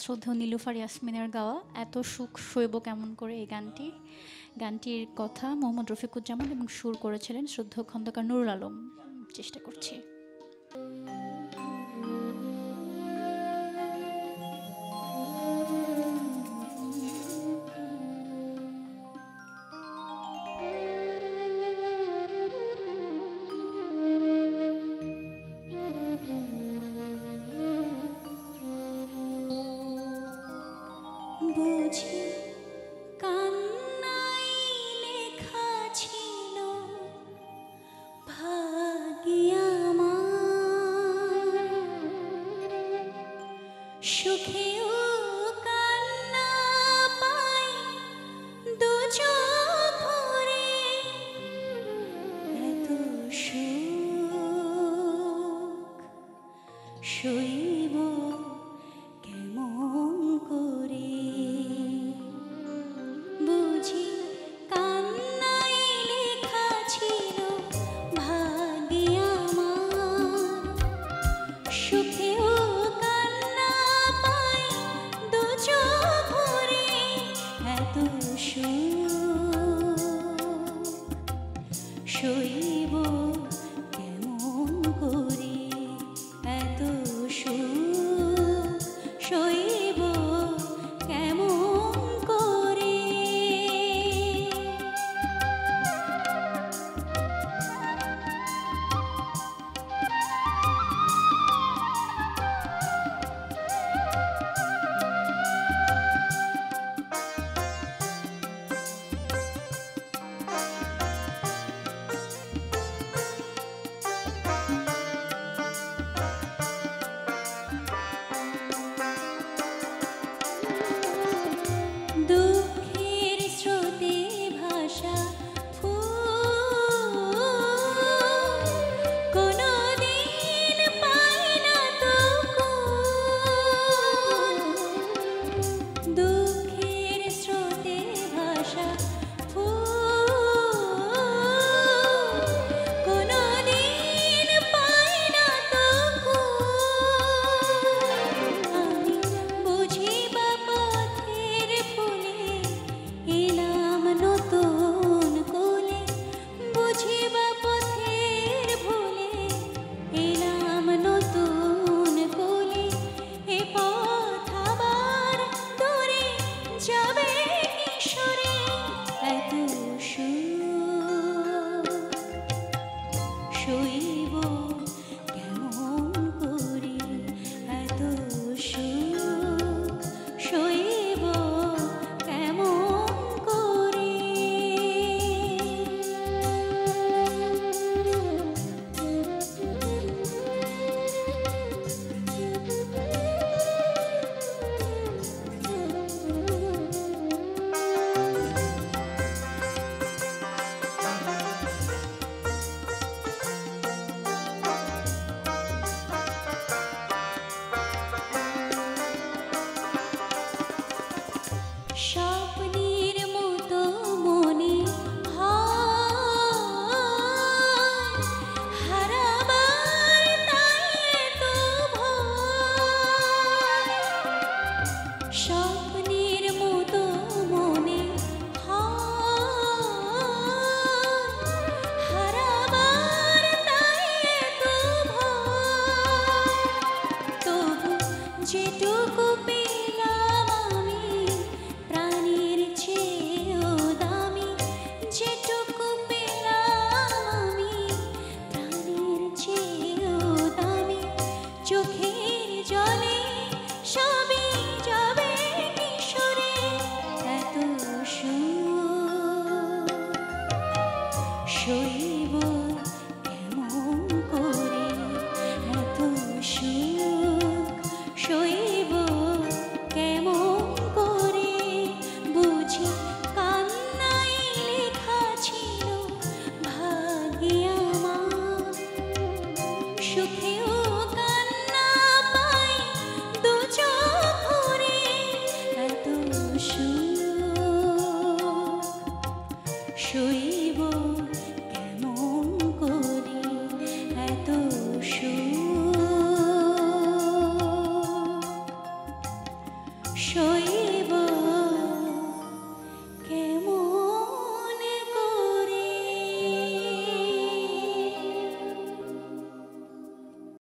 শ্রদ্ধেয় নীলুফার ইয়াসমিনের গাওয়া এত সুখ শৈব কেমন করে এই গানটি। গানটির কথা মোহাম্মদ রফিকুজ্জামান এবং সুর করেছিলেন শ্রদ্ধেয় খন্দকার নুরুল আলম। চেষ্টা করছি। বুঝি কান্নাই লেখা ছিল ভাগ্যে আমার, সুখেও কান্না পাই দু চোখ ভরে, এত সুখ সইব কেমন করে। বুঝি কান্নাই লেখা ছিল ভাগ্যে আমার, সুখেও কান্না পাই দু চোখ ভরে, এত সুখ সইব কেমন করে, এত সুখ সইব কেমন করে। দুঃখের স্রোতে ভাসা ফুল কোনদিন পাই না তো কুল। দুঃখের স্রোতে ভাসা ফুল কোনদিন পাই না তো কুল। আমি বুঝিবা পথের ফুলে এলাম নতুন কোলে, বুঝিবা পথের ভুলে এলাম নতুন কোলে। এ পথ আবার দূরে যাবে কিশোরে, এত সুখ সইব কেমন করে, এত সুখ সইব কেমন করে। স্বপ্নের মতো মনে হয় হারাবার তাই এত ভয়। স্বপ্নের মতো মনে হয় হারাবার তাই এত ভয়। তবু যেটুকু পেলাম আমি প্রাণের চেয়েও দামি, যেটুকু পেলাম আমি প্রাণের চেয়েও দামি। চোখের জলে সবই যাবে সই